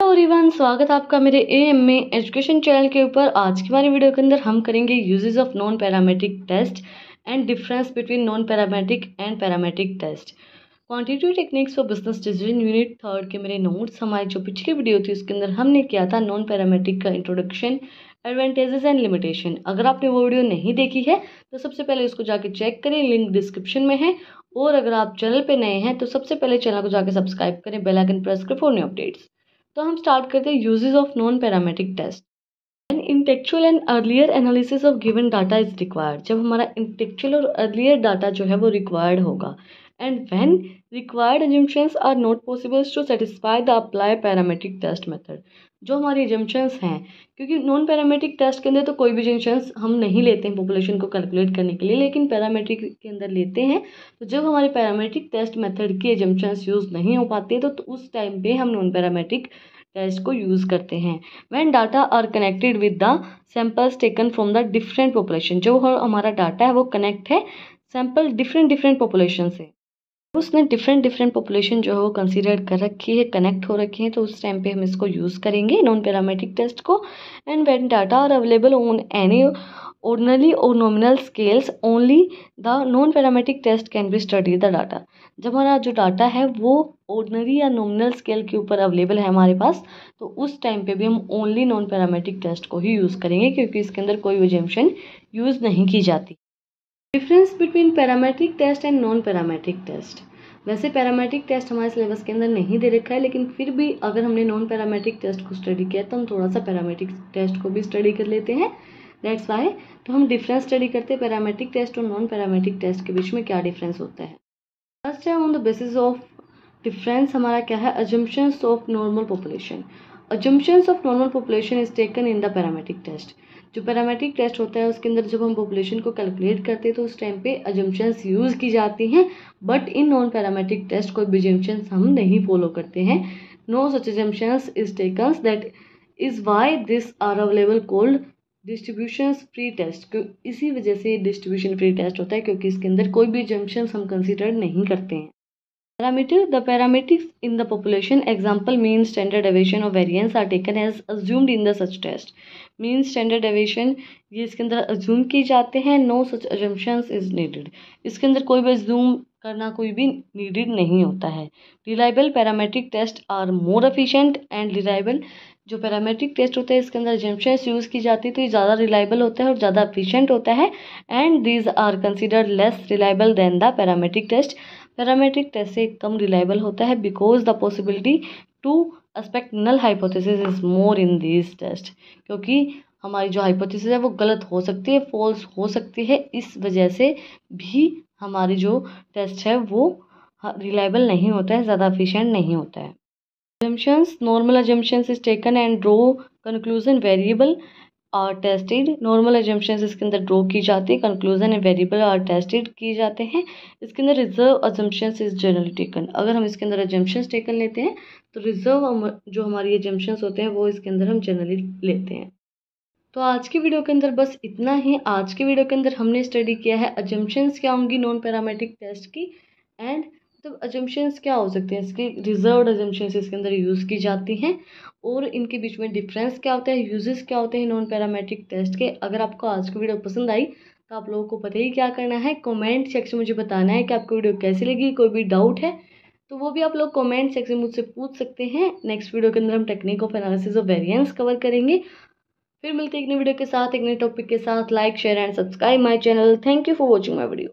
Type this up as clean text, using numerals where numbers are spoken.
Everyone, स्वागत है आपका मेरे एएमए एजुकेशन चैनल के ऊपर। आज की हमारी वीडियो के अंदर हम करेंगे uses of non parametric test and difference between non parametric and parametric test. Quantitative techniques for business decision unit 3 के मेरे नोट्स, हमारी जो पिछली वीडियो थी उसके अंदर हमने किया था नॉन पैरामेट्रिक का इंट्रोडक्शन, एडवांटेजेस एंड लिमिटेशन। अगर आपने वो वीडियो नहीं देखी है तो सबसे पहले उसको जाके चेक करें, लिंक डिस्क्रिप्शन में है। और अगर आप चैनल पे नए हैं तो सबसे पहले चैनल को जाके सब्सक्राइब करें, बेल आइकन प्रेस करें फॉर न्यू अपडेट्स। तो हम स्टार्ट करते हैं uses of non parametric test. An intellectual and earlier analysis of given data is required. जब हमारा इंटेक्चुअल और अर्लियर डाटा जो है वो रिक्वायर्ड होगा। And when required assumptions are not possible to satisfy the apply parametric test method. जो हमारी assumptions हैं, क्योंकि नॉन पैरामेट्रिक टेस्ट के अंदर तो कोई भी assumptions हम नहीं लेते हैं पॉपुलेशन को कैलकुलेट करने के लिए, लेकिन पैरामेट्रिक के अंदर लेते हैं। तो जब हमारे पैरामेट्रिक टेस्ट मेथड की assumptions यूज़ नहीं हो पाती तो उस टाइम पे हम नॉन पैरामेट्रिक टेस्ट को यूज़ करते हैं। When data are connected with the samples taken from the different population. जो हमारा डाटा है वो कनेक्ट है सैंपल डिफरेंट पॉपुलेशन से, उसने डिफरेंट पॉपुलेशन जो है वो कंसीडर कर रखी है, कनेक्ट हो रखी है, तो उस टाइम पे हम इसको यूज़ करेंगे नॉन पैरामेट्रिक टेस्ट को। And when data are available on any ordinary or nominal scales only the non parametric test can be study the data. जब हमारा जो डाटा है वो ऑर्डिनरी या नॉमिनल स्केल के ऊपर अवेलेबल है हमारे पास, तो उस टाइम पे भी हम ओनली नॉन पैरामेट्रिक टेस्ट को ही यूज़ करेंगे, क्योंकि इसके अंदर कोई assumption यूज़ नहीं की जाती। Difference between parametric test and non parametric test. वैसे पैरामेट्रिक टेस्ट हमारे सिलेबस के अंदर नहीं दे रखा है, लेकिन फिर भी अगर हमने नॉन पैरामेट्रिक टेस्ट को स्टडी किया तो हम थोड़ा सा पैरामेट्रिक टेस्ट को भी स्टडी कर लेते हैं। दैट्स वाई तो हम डिफरेंस स्टडी करते हैं पैरामेट्रिक टेस्ट और नॉन पैरामेट्रिक टेस्ट के बीच में क्या डिफरेंस होता है। फर्स्ट है on the basis of difference, हमारा क्या है, assumptions of normal population. assumptions of normal population is taken in the parametric test. जो पैरामेट्रिक टेस्ट होता है उसके अंदर जब हम पॉपुलेशन को कैलकुलेट करते हैं तो उस टाइम पे assumptions यूज़ की जाती हैं, but in non parametric test कोई भी assumptions हम नहीं फॉलो करते हैं। No such assumptions is taken, that is why this are available called distribution free test. इसी वजह से डिस्ट्रीब्यूशन फ्री टेस्ट होता है, क्योंकि इसके अंदर कोई भी assumptions हम कंसिडर नहीं करते हैं। Parameter, the parametrics in the population, example mean, standard deviation or variance are taken as assumed in the such test. Mean, standard deviation ये इसके अंदर assume की जाते हैं। No such assumptions is needed. इसके अंदर कोई भी assume करना कोई भी needed नहीं होता है। Reliable parametric tests are more efficient and reliable। जो पैरामेट्रिक टेस्ट होता है इसके अंदर assumptions यूज़ की जाती है तो ये ज़्यादा रिलायबल होता है और ज़्यादा एफिशिएंट होता है। And these are considered less reliable than the parametric test. Parametric test से कम रिलायबल होता है because the possibility to expect null hypothesis is more in this test. क्योंकि हमारी जो हाइपोथेसिस है वो गलत हो सकती है, फॉल्स हो सकती है, इस वजह से भी हमारी जो टेस्ट है वो रिलायबल नहीं होता है, ज़्यादा एफिशिएंट नहीं होता है। assumptions, normal assumptions is taken and draw conclusion, variable are tested। normal assumptions इसके अंदर ड्रॉ की जाती है, conclusion and variable are tested किए जाते हैं। इसके अंदर reserve assumptions is generally taken। अगर हम इसके अंदर assumptions taken लेते हैं तो reserve जो हमारी assumptions होते हैं वो इसके अंदर हम generally लेते हैं। तो आज की वीडियो के अंदर बस इतना ही। आज की वीडियो के अंदर हमने स्टडी किया है assumptions क्या होंगी नॉन पैरामेट्रिक टेस्ट की, एंड मतलब assumptions क्या हो सकते हैं इसके, रिजर्व्ड assumptions इसके अंदर यूज़ की जाती हैं, और इनके बीच में डिफरेंस क्या होता है, यूजेस क्या होते हैं नॉन पैरामेट्रिक टेस्ट के। अगर आपको आज की वीडियो पसंद आई तो आप लोगों को पता ही क्या करना है, कमेंट सेक्शन में मुझे बताना है कि आपको वीडियो कैसी लगी। कोई भी डाउट है तो वो भी आप लोग कमेंट सेक्शन में मुझसे पूछ सकते हैं। नेक्स्ट वीडियो के अंदर हम technique of analysis of variance cover करेंगे। फिर मिलते हैं एक नई वीडियो के साथ, एक नए टॉपिक के साथ। Like, share and subscribe my channel. Thank you for watching my video.